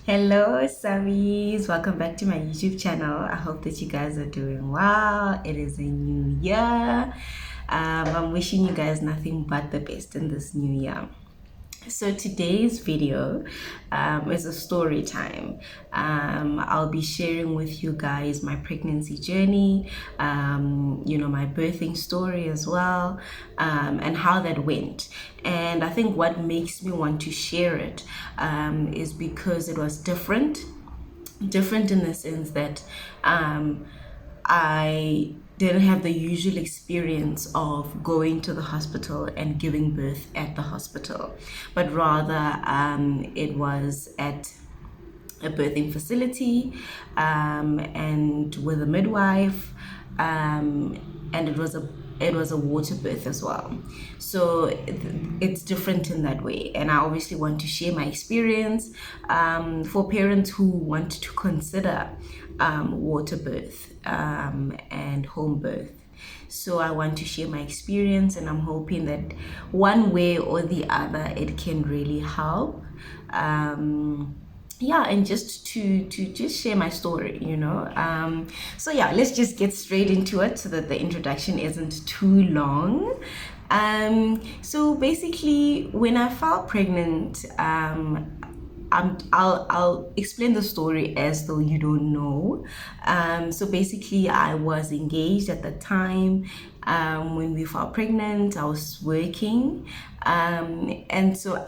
Hello, Subbies. Welcome back to my YouTube channel. I hope that you guys are doing well. It is a new year. I'm wishing you guys nothing but the best in this new year. So today's video is a story time. I'll be sharing with you guys my pregnancy journey, my birthing story as well, and how that went. And I think what makes me want to share it is because it was different in the sense that I didn't have the usual experience of going to the hospital and giving birth at the hospital, but rather it was at a birthing facility and with a midwife, and it was a water birth as well. So it's different in that way, and I obviously want to share my experience for parents who want to consider water birth and home birth. So I want to share my experience, and I'm hoping that one way or the other it can really help. And just to just share my story. So yeah, let's just get straight into it so that the introduction isn't too long. So basically, when I fell pregnant, I'll explain the story as though you don't know. So basically, I was engaged at the time. When we fell pregnant, I was working, and so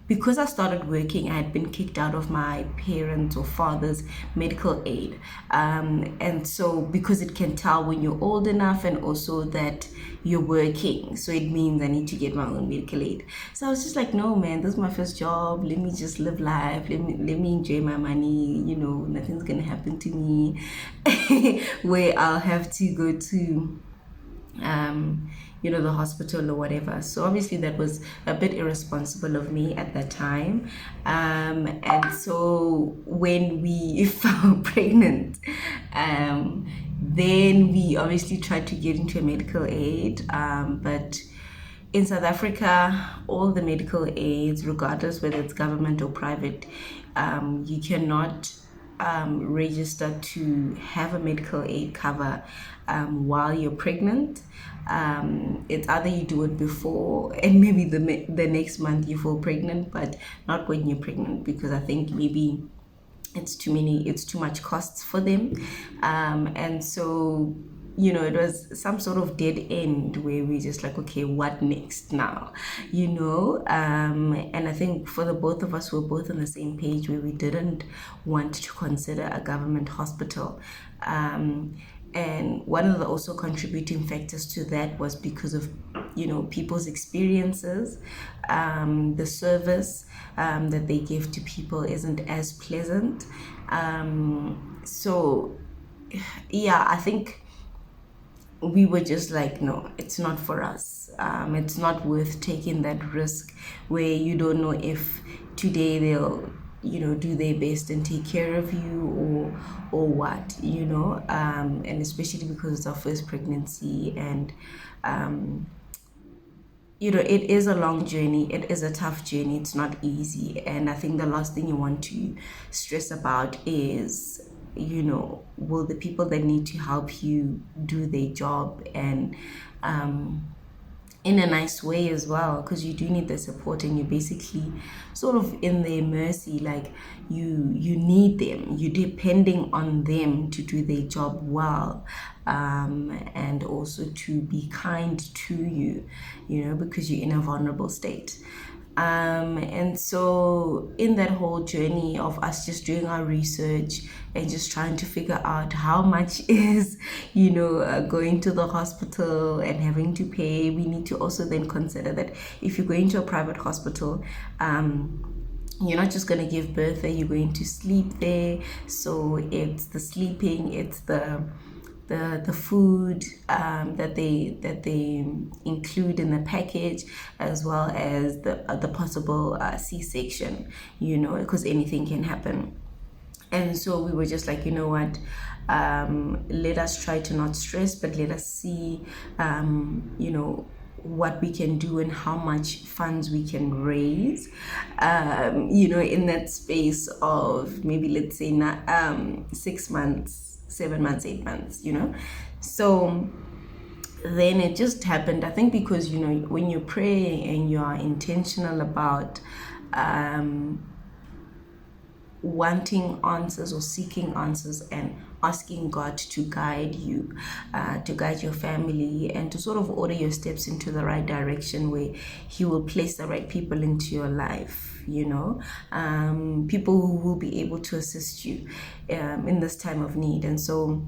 because I started working, I had been kicked out of my parents' or father's medical aid. And so, because it can tell when you're old enough and also that you're working, so it means I need to get my own medical aid. So I was just like, no, man, this is my first job. Let me just live life. Let me enjoy my money. Nothing's going to happen to me where I'll have to go to the hospital or whatever. So obviously that was a bit irresponsible of me at that time. And so when we fell pregnant, then we obviously tried to get into a medical aid. But in South Africa, all the medical aids, regardless whether it's government or private, you cannot register to have a medical aid cover while you're pregnant. It's either you do it before and maybe the next month you fall pregnant, but not when you're pregnant, because I think maybe it's too much costs for them. And so it was some sort of dead end where we just like, okay, what next now? And I think for the both of us, we're both on the same page where we didn't want to consider a government hospital. And one of the also contributing factors to that was because of people's experiences. The service that they give to people isn't as pleasant. So yeah, I think we were just like, no, it's not for us. It's not worth taking that risk where you don't know if today they'll do their best and take care of you or what, and especially because it's our first pregnancy. And it is a long journey. It is a tough journey. It's not easy. And I think the last thing you want to stress about is, will the people that need to help you do their job, and in a nice way as well, because you do need the support, and you're basically sort of in their mercy. Like you need them, you're depending on them to do their job well, and also to be kind to you, because you're in a vulnerable state. And so in that whole journey of us just doing our research and just trying to figure out how much is going to the hospital and having to pay, we need to also then consider that if you're going to a private hospital, you're not just going to give birth there, you're going to sleep there. So it's the sleeping, it's the food that they include in the package, as well as the possible C-section, because anything can happen. And so we were just like, you know what, let us try to not stress, but let us see what we can do and how much funds we can raise, in that space of maybe, let's say, 6 months, 7 months, 8 months, So then it just happened, I think, because, when you pray and you are intentional about wanting answers or seeking answers and asking God to guide you, to guide your family, and to sort of order your steps into the right direction where He will place the right people into your life, people who will be able to assist you in this time of need. And so,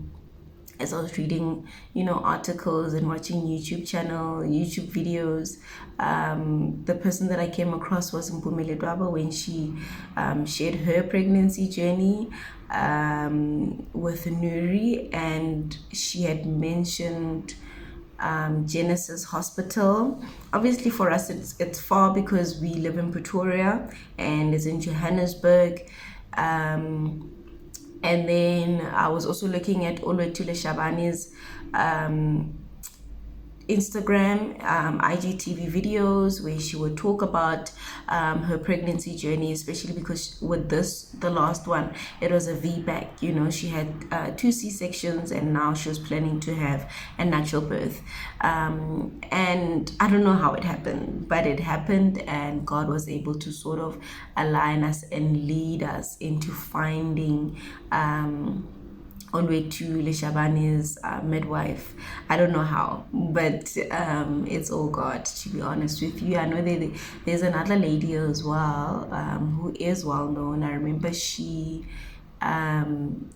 as I was reading, articles and watching YouTube videos, the person that I came across was Mpumile Dwaba when she shared her pregnancy journey with Nuri, and she had mentioned Genesis Hospital. Obviously, for us, it's far because we live in Pretoria and it's in Johannesburg. And then I was also looking at Olwetule Shabani's Instagram, IGTV videos where she would talk about her pregnancy journey, especially because with the last one, it was a VBAC. She had 2 C-sections, and now she was planning to have a natural birth. And I don't know how it happened, but it happened, and God was able to sort of align us and lead us into finding Olwetule Shabani's midwife. I don't know how, but it's all God, to be honest with you. I know there's another lady as well who is well known. I remember she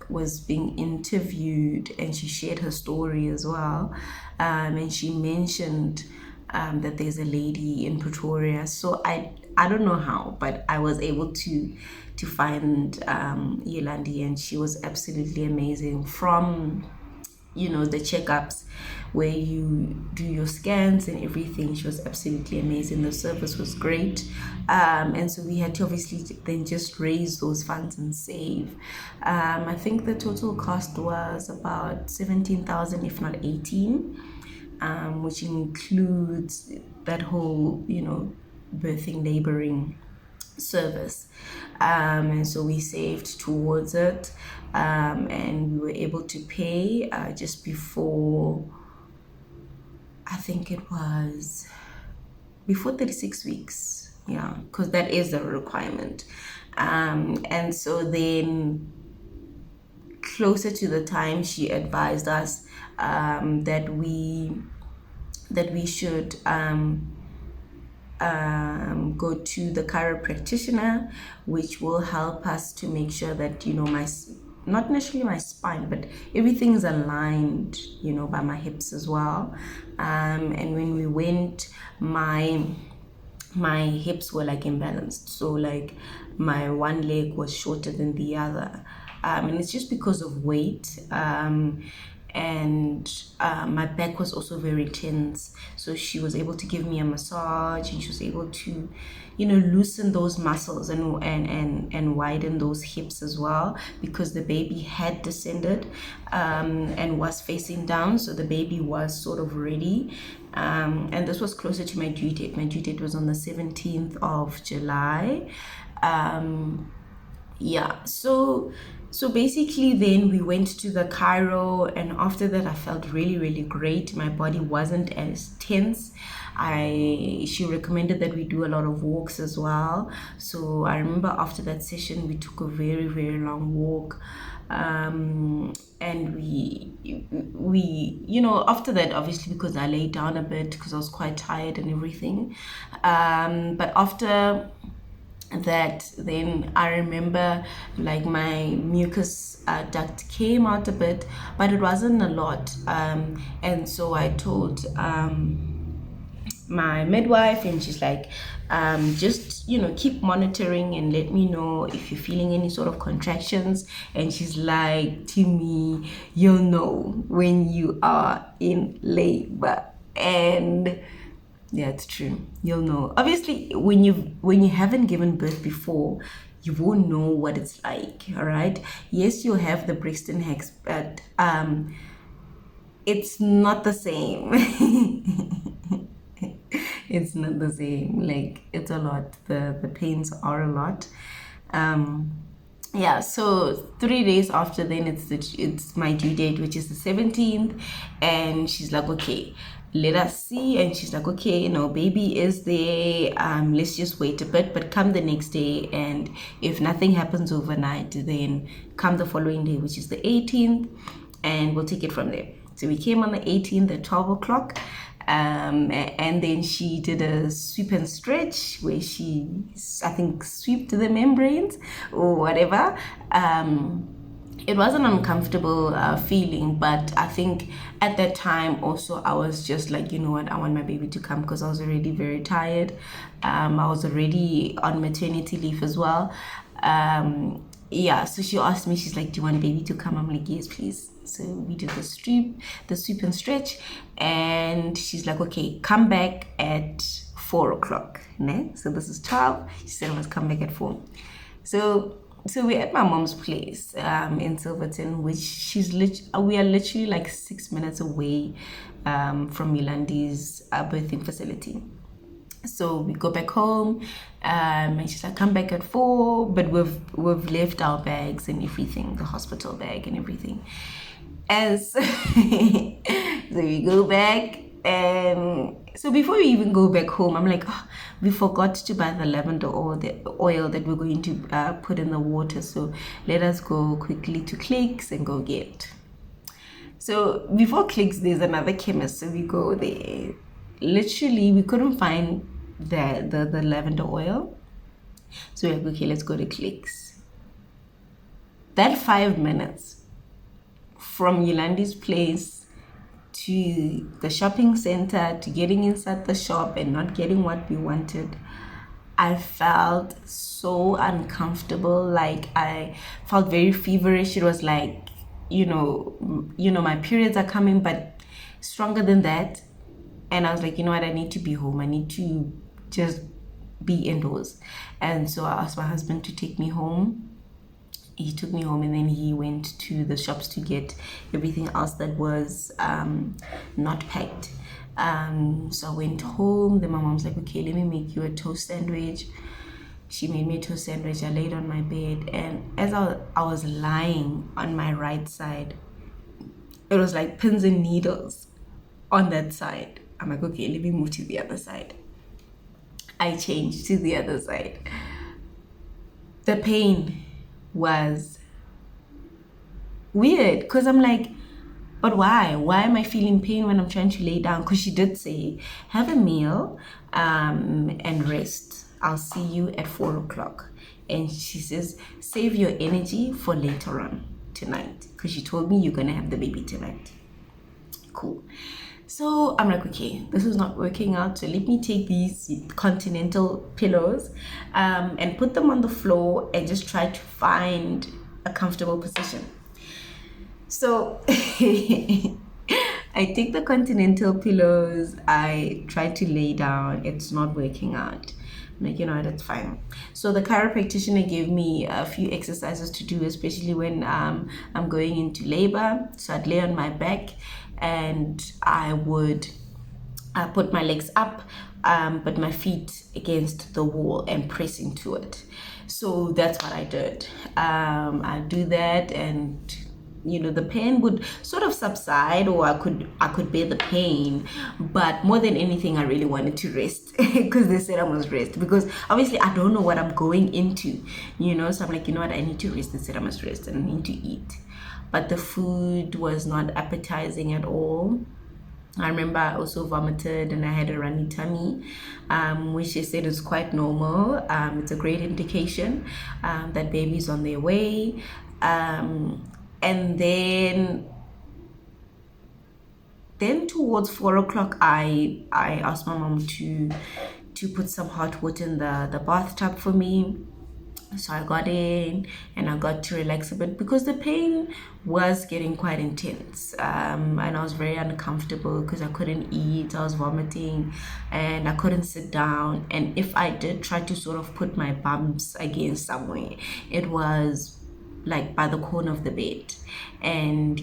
was being interviewed, and she shared her story as well, and she mentioned that there's a lady in Pretoria. So I don't know how, but I was able to find Yolandi, and she was absolutely amazing. From the checkups where you do your scans and everything, she was absolutely amazing. The service was great, and so we had to obviously then just raise those funds and save. I think the total cost was about 17,000, if not 18, which includes that whole birthing, laboring service, and so we saved towards it, and we were able to pay just before, I think it was before 36 weeks, because that is the requirement, and so then closer to the time, she advised us that we should go to the chiropractor, which will help us to make sure that not necessarily my spine, but everything is aligned by my hips as well. And when we went, my hips were like imbalanced, so like my one leg was shorter than the other, and it's just because of weight, and my back was also very tense. So she was able to give me a massage, and she was able to loosen those muscles and widen those hips as well, because the baby had descended and was facing down, so the baby was sort of ready, and this was closer to my due date. My due date was on the 17th of July. So basically then we went to the chiro, and after that I felt really, really great. My body wasn't as tense. She recommended that we do a lot of walks as well. So I remember after that session we took a very, very long walk, and we after that, obviously, because I laid down a bit because I was quite tired and everything, but after that, then I remember like my mucus duct came out a bit, but it wasn't a lot, and so I told my midwife, and she's like, just keep monitoring and let me know if you're feeling any sort of contractions. And she's like to me, you'll know when you are in labor. And yeah, it's true. You'll know. Obviously, when you haven't given birth before, you won't know what it's like. All right. Yes, you'll have the Brixton Hex, but it's not the same. It's not the same. Like it's a lot. The pains are a lot. Um, yeah, so 3 days after then it's my due date, which is the 17th, and she's like, okay, let us see. And she's like, okay, baby is there, let's just wait a bit, but come the next day, and if nothing happens overnight, then come the following day, which is the 18th, and we'll take it from there. So we came on the 18th at 12 o'clock. And then she did a sweep and stretch where she, I think, swept the membranes or whatever. It was an uncomfortable feeling, but I think at that time also I was just like, you know what, I want my baby to come, because I was already very tired. I was already on maternity leave as well. Yeah, so she asked me, she's like, do you want baby to come? I'm like, yes, please. So we did the sweep and stretch, and she's like, okay, come back at 4 o'clock. Ne? So this is 12. She said I must come back at 4. So we're at my mom's place in Silverton, which we are literally like 6 minutes away from Yolandi's birthing facility. So we go back home, and she's like, come back at 4, but we've left our bags and everything, the hospital bag and everything. As so we go back, and so before we even go back home, I'm like, oh, we forgot to buy the lavender oil, that we're going to put in the water. So let us go quickly to Clicks and go get. So before Clicks, there's another chemist. So we go there. Literally, we couldn't find the lavender oil. So we're like, okay, let's go to Clicks. That 5 minutes from Yolandi's place to the shopping center, to getting inside the shop and not getting what we wanted, I felt so uncomfortable. Like I felt very feverish. It was like, my periods are coming, but stronger than that. And I was like, you know what, I need to be home. I need to just be indoors. And so I asked my husband to take me home. He took me home, and then he went to the shops to get everything else that was not packed. So I went home. Then my mom's like, okay, let me make you a toast sandwich. She made me a toast sandwich. I laid on my bed, and as I was lying on my right side, it was like pins and needles on that side. I'm like, okay, let me move to the other side. I changed to the other side. The pain was weird, because I'm like, but why am I feeling pain when I'm trying to lay down? Because she did say, have a meal and rest. I'll see you at 4 o'clock. And she says, save your energy for later on tonight, because she told me you're gonna have the baby tonight. Cool. So I'm like, okay, this is not working out. So let me take these continental pillows and put them on the floor and just try to find a comfortable position. So I take the continental pillows. I try to lay down. It's not working out. I'm like, you know what, it's fine. So the chiropractor gave me a few exercises to do, especially when I'm going into labor. So I'd lay on my back, and I would put my legs up, but my feet against the wall and press into it. So that's what I did. I do that, and the pain would sort of subside, or I could bear the pain. But more than anything, I really wanted to rest, because they said I must rest, because obviously I don't know what I'm going into, so I'm like, you know what, I need to rest. They said I must rest and I need to eat. But the food was not appetizing at all. I remember I also vomited, and I had a runny tummy, which they said is quite normal. It's a great indication that baby's on their way. And then towards 4 o'clock, I asked my mom to put some hot water in the bathtub for me. So I got in and I got to relax a bit, because the pain was getting quite intense, and I was very uncomfortable because I couldn't eat. I was vomiting and I couldn't sit down, and if I did try to sort of put my bums against somewhere, it was like by the corner of the bed, and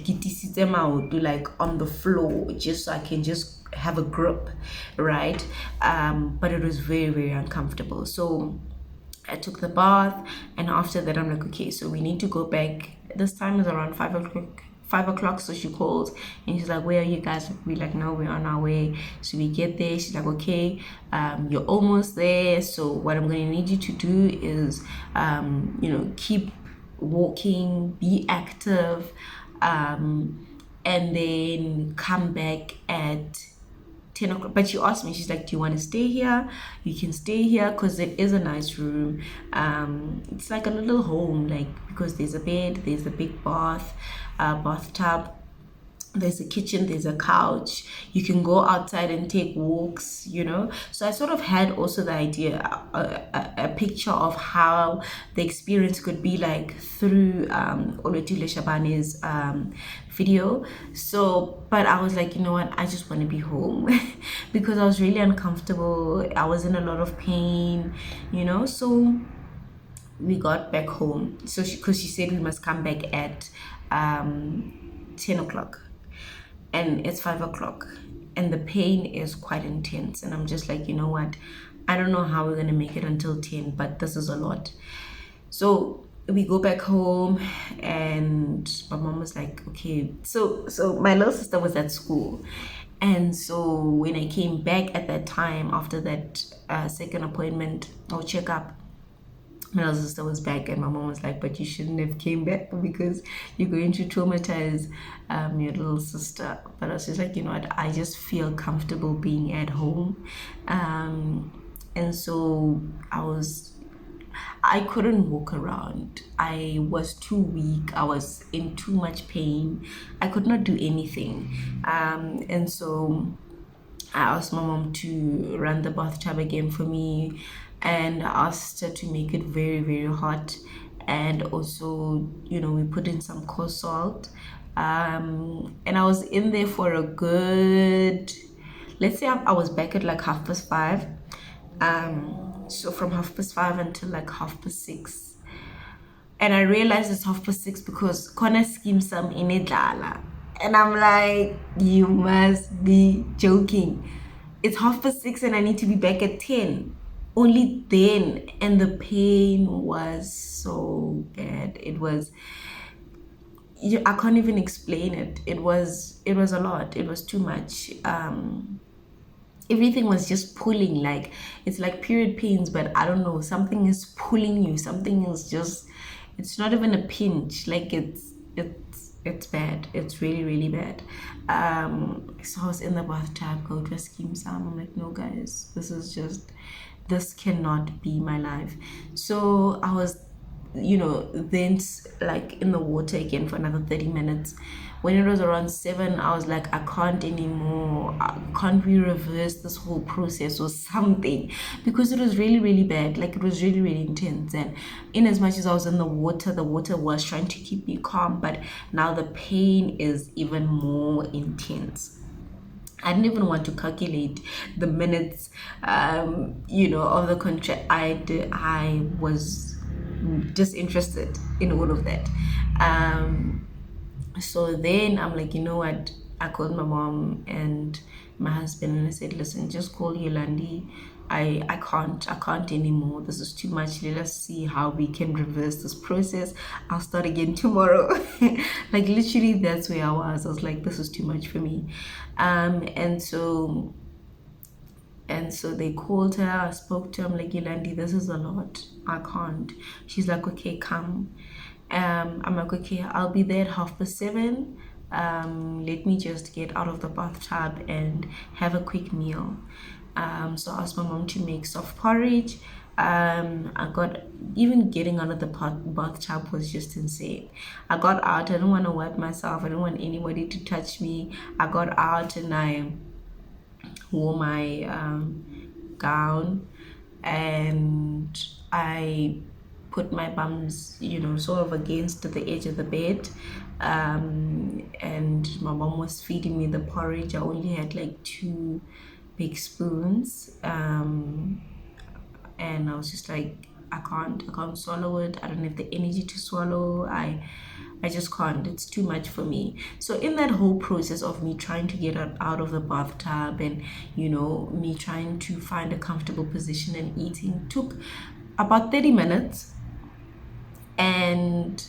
like on the floor, just so I can just have a grip, right? But it was very, very uncomfortable. So I took the bath, and after that, I'm like, okay, so we need to go back. This time is around 5 o'clock. 5 o'clock, so she calls and she's like, "Where are you guys?" We like, "No, we're on our way." So we get there. She's like, "Okay, you're almost there. So what I'm gonna need you to do is, keep walking, be active, and then come back at 10 o'clock." But she asked me, she's like, "Do you want to stay here? You can stay here because it is a nice room. It's like a little home, like, because there's a bed, there's a big bathtub, there's a kitchen, there's a couch, you can go outside and take walks. So I sort of had also the idea, a picture of how the experience could be like through Olotile Shabane's video. So, but I was like, you know what, I just want to be home because I was really uncomfortable, I was in a lot of pain. So we got back home, so because she said we must come back at 10 o'clock, and it's 5 o'clock, and the pain is quite intense, and I'm just like, you know what, I don't know how we're gonna make it until 10, but this is a lot. So we go back home, and my mom was like, okay, so my little sister was at school, and so when I came back at that time after that second appointment or checkup, my little sister was back, and my mom was like, "But you shouldn't have came back because you're going to traumatize your little sister." But I was just like, you know what, I just feel comfortable being at home. And so I couldn't walk around. I was too weak. I was in too much pain. I could not do anything. And so I asked my mom to run the bathtub again for me, and I asked her to make it very, very hot. And also, we put in some coarse salt. And I was in there for a good, let's say I was back at like 5:30. So from 5:30 until like 6:30. And I realized it's 6:30 because Kona scheme some in Idlala. And I'm like, you must be joking. It's 6:30 and I need to be back at 10. Only then. And the pain was so bad. It was, I can't even explain it. It was a lot. It was too much. Everything was just pulling, like it's like period pains, but I don't know, something is pulling you, something is just, it's not even a pinch, like it's bad, it's really, really bad. So I was in the bathtub, go to a scheme sam. I'm like, no guys, this cannot be my life. So I was then like in the water again for another 30 minutes. When it was around 7, I was like, I can't anymore. Can't we reverse this whole process or something? Because it was really, really bad. Like it was really, really intense. And in as much as I was in the water was trying to keep me calm, but now the pain is even more intense. I didn't even want to calculate the minutes, of the contract. I was just interested in all of that. So then I'm like, you know what? I called my mom and my husband, and I said, listen, just call Yolandi. I can't anymore. This is too much. Let us see how we can reverse this process. I'll start again tomorrow. Like literally that's where I was like, this is too much for me. And so they called her. I spoke to her. I'm like, Yolandi, this is a lot. I can't. She's like, okay, come. I'm like, okay, I'll be there at 7:30. Let me just get out of the bathtub and have a quick meal. So I asked my mom to make soft porridge. I got, even getting out of the bathtub was just insane. I got out. I didn't want to wet myself. I didn't want anybody to touch me. I got out and I wore my gown, and I put my bums, sort of against the edge of the bed. And my mom was feeding me the porridge. I only had like 2 big spoons. And I was just like, I can't swallow it. I don't have the energy to swallow. I just can't. It's too much for me. So in that whole process of me trying to get out of the bathtub, and me trying to find a comfortable position and eating, took about 30 minutes. And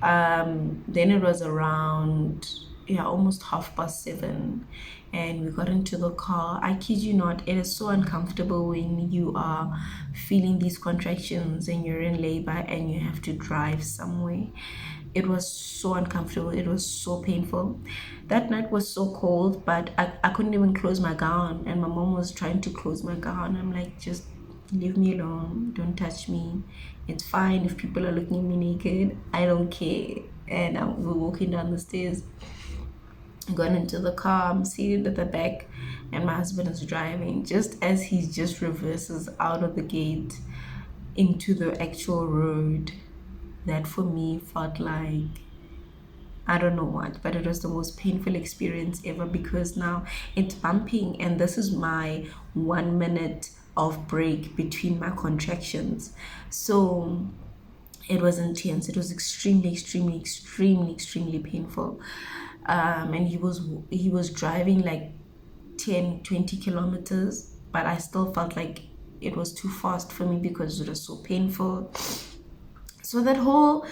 then it was around, yeah, almost 7:30, and we got into the car. I kid you not, it is so uncomfortable when you are feeling these contractions and you're in labor and you have to drive somewhere. It was so uncomfortable. It was so painful. That night was so cold, but I couldn't even close my gown, and my mom was trying to close my gown. I'm like, just leave me alone. Don't touch me. It's fine if people are looking at me naked. I don't care. And we're walking down the stairs. I got into the car. I'm seated at the back, and my husband is driving. Just as he just reverses out of the gate into the actual road, that for me felt like, I don't know what, but it was the most painful experience ever, because now it's bumping, and this is my 1 minute of break between my contractions. So it was intense. It was extremely, extremely, extremely, extremely painful. And he was driving like 10, 20 kilometers, but I still felt like it was too fast for me because it was so painful. So that whole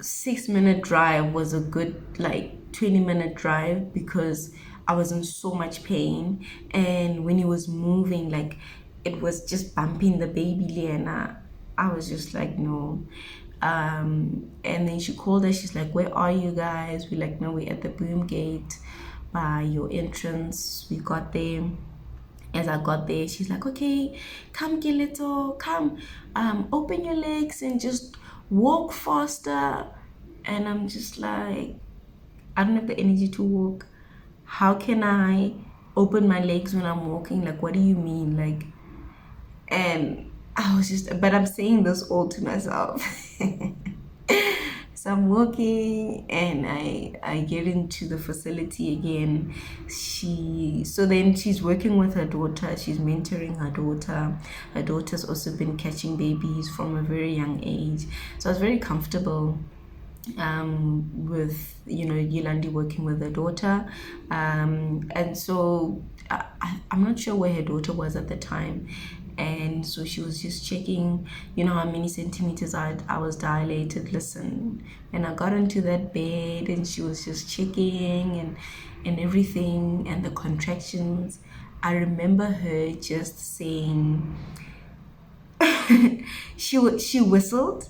6 minute drive was a good like 20-minute drive, because I was in so much pain. And when he was moving, like, it was just bumping the baby Liana. I was just like, no. And then she called us. She's like, where are you guys? We're like, no, we're at the boom gate by your entrance. We got there. As I got there, she's like, okay, come, Gilito, come, open your legs and just walk faster. And I'm just like, I don't have the energy to walk. How can I open my legs when I'm walking? Like, what do you mean? Like, and I was just, but I'm saying this all to myself. So I'm walking, and I get into the facility again. Then she's working with her daughter. She's mentoring her daughter. Her daughter's also been catching babies from a very young age. So I was very comfortable with Yolandi working with her daughter. And so I'm not sure where her daughter was at the time. And so she was just checking, how many centimeters I was dilated. Listen, and I got into that bed, and she was just checking and everything, and the contractions. I remember her just saying, she whistled,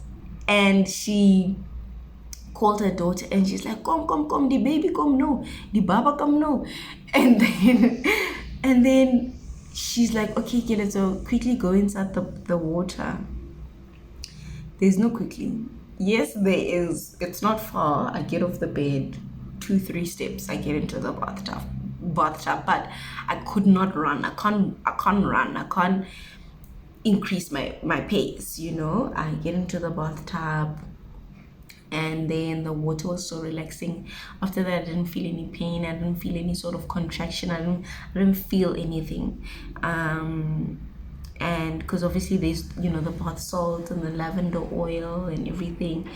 and she called her daughter, and she's like, come, the baby come, no, the baba come, no. And then she's like, okay, Kayla, so quickly go inside the water. There's no quickly. Yes, there is. It's not far. I get off the bed, 2-3 steps, I get into the bathtub, but I could not run. I can't run. I can't increase my pace. I get into the bathtub, and then the water was so relaxing. After that, I didn't feel any pain. I didn't feel any sort of contraction. I didn't feel anything. And because obviously there's the bath salt and the lavender oil and everything.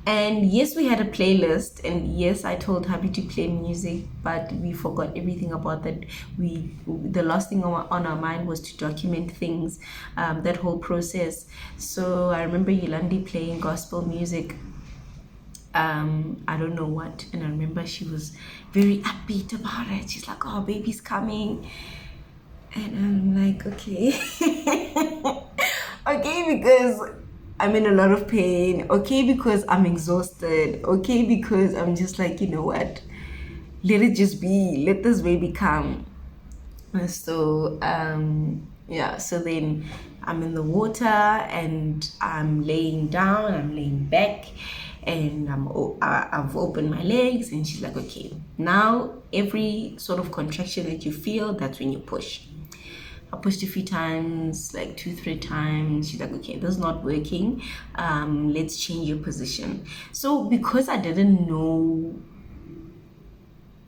And yes, we had a playlist, and yes, I told Happy to play music, but we forgot everything about that. The last thing on our mind was to document things, that whole process. So I remember Yolandi playing gospel music. I don't know what, and I remember she was very upbeat about it. She's like, oh, baby's coming. And I'm like, okay. Okay, because I'm in a lot of pain. Okay, because I'm exhausted. Okay, because I'm just like, you know what, let it just be, let this baby come. So yeah, so then I'm in the water, and I'm laying down, I'm laying back, and I've opened my legs, and she's like, okay, now every sort of contraction that you feel, that's when you push. I pushed a few times, like 2-3 times. She's like, okay, this is not working. Let's change your position. So because I didn't know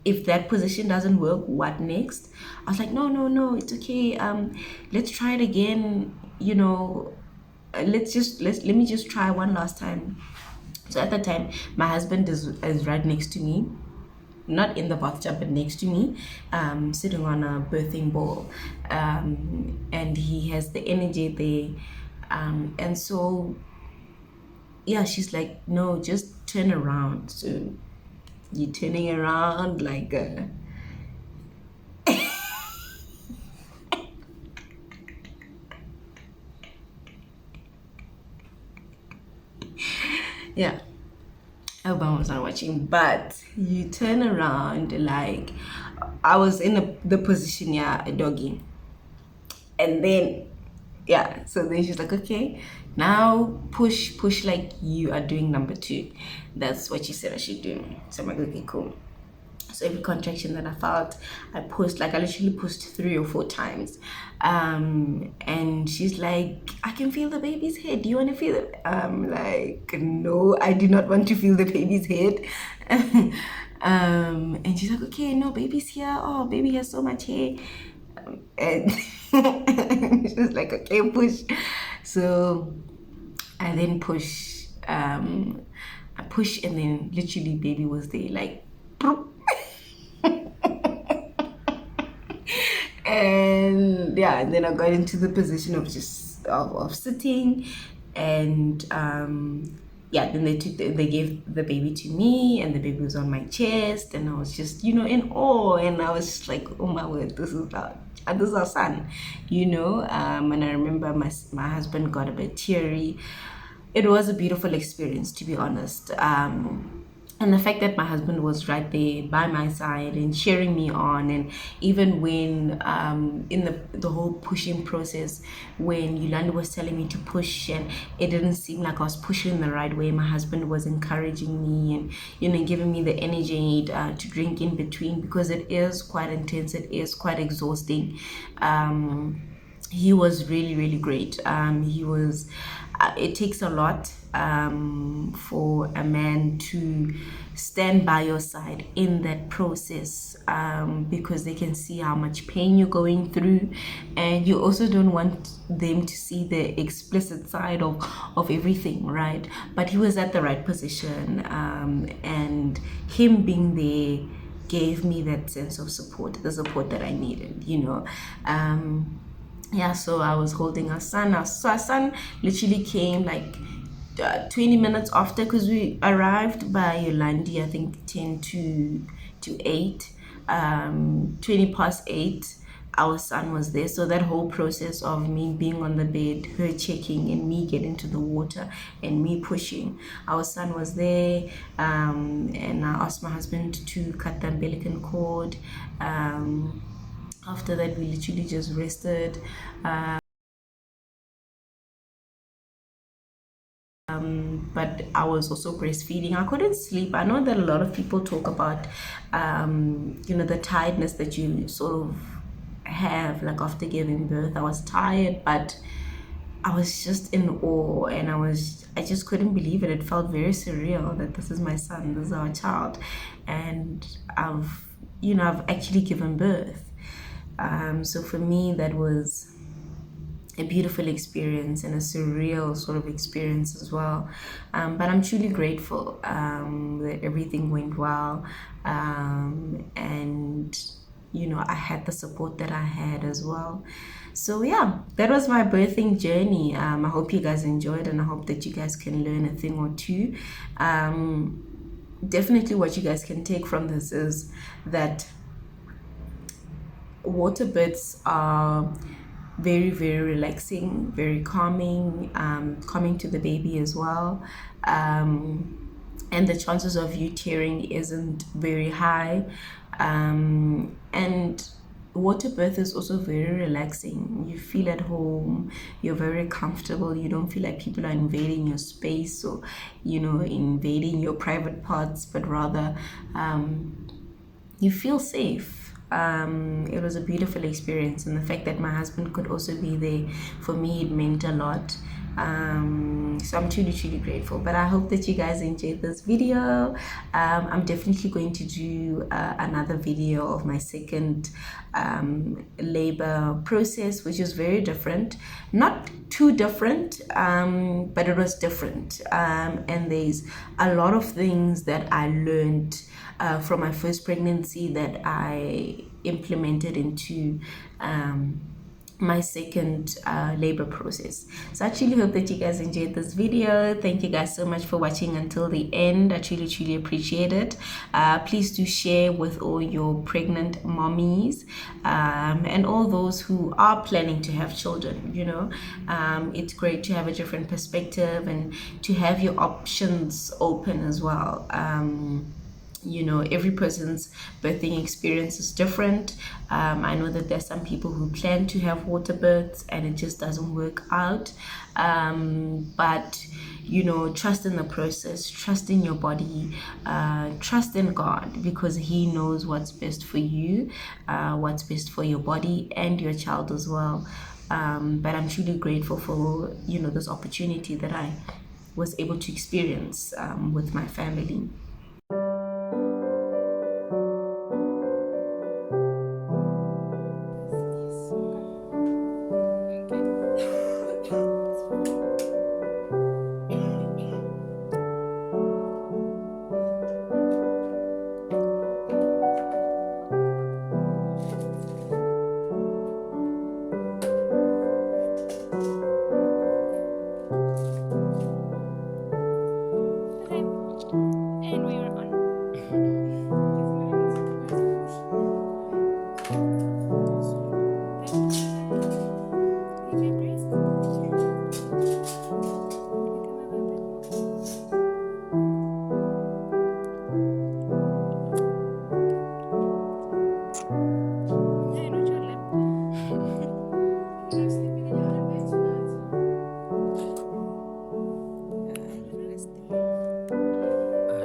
if that position doesn't work, what next, I was like, no, it's okay. Let's try it again. let me just try one last time. So at the time, my husband is right next to me, not in the bathtub, but next to me, sitting on a birthing ball, and he has the energy there, and so yeah, she's like, no, just turn around. So you're turning around like yeah. Obama was not watching, but you turn around like I was in the position, yeah, a doggy, and then yeah, so then she's like, okay, now push like you are doing number two. That's what she said I should do. So I'm like, okay, cool. So every contraction that I felt, I pushed, like I literally pushed 3 or 4 times. And she's like, I can feel the baby's head. Do you want to feel it? I'm like, no, I do not want to feel the baby's head. And she's like, okay, no, baby's here. Oh, baby has so much hair. And she's like, okay, push. So I then push, I push, and then literally baby was there, like, and yeah, and then I got into the position of just of sitting, and yeah, then they gave the baby to me, and the baby was on my chest, and I was just, in awe, and I was just like, oh my word, this is our son, and I remember my husband got a bit teary. It was a beautiful experience, to be honest. And the fact that my husband was right there by my side and cheering me on, and even when in the whole pushing process, when Yolanda was telling me to push and it didn't seem like I was pushing in the right way, my husband was encouraging me and giving me the energy to drink in between, because it is quite intense, it is quite exhausting. He was really, really great. He was it takes a lot for a man to stand by your side in that process, because they can see how much pain you're going through, and you also don't want them to see the explicit side of everything, right? But he was at the right position, and him being there gave me that sense of support, the support that I needed, yeah. So I was holding our son. Our son literally came like 20 minutes after, because we arrived by Yolandi, I think 10 to 8, 20 past 8. Our son was there. So that whole process of me being on the bed, her checking, and me getting to the water and me pushing, our son was there. And I asked my husband to cut the umbilical cord. After that, we literally just rested. But I was also breastfeeding. I couldn't sleep. I know that a lot of people talk about, the tiredness that you sort of have like after giving birth. I was tired, but I was just in awe, and I just couldn't believe it. It felt very surreal that this is my son, this is our child, and I've actually given birth. So for me, that was a beautiful experience and a surreal sort of experience as well. But I'm truly grateful that everything went well, and I had the support that I had as well. So yeah, that was my birthing journey. I hope you guys enjoyed, and I hope that you guys can learn a thing or two. Definitely, what you guys can take from this is that water births are very, very relaxing, very calming, calming to the baby as well. And the chances of you tearing isn't very high. And water birth is also very relaxing. You feel at home, you're very comfortable, you don't feel like people are invading your space, or invading your private parts, but rather you feel safe. It was a beautiful experience, and the fact that my husband could also be there, for me, it meant a lot. So I'm truly grateful. But I hope that you guys enjoyed this video. I'm definitely going to do another video of my second labor process, which is very different. Not too different, but it was different. And there's a lot of things that I learned from my first pregnancy that I implemented into my second labor process. So I truly hope that you guys enjoyed this video. Thank you guys so much for watching until the end. I truly appreciate it. Please do share with all your pregnant mommies and all those who are planning to have children. You know, it's great to have a different perspective and to have your options open as well. You know, every person's birthing experience is different. I know that there's some people who plan to have water births and it just doesn't work out. But you know, trust in the process, trust in your body, trust in God, because He knows what's best for you, what's best for your body and your child as well. But I'm truly grateful for, you know, this opportunity that I was able to experience with my family. And we were on.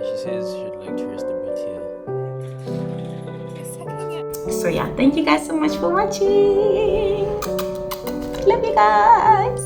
She says she'd like to rest a bit here. So yeah, thank you guys so much for watching. Love you guys.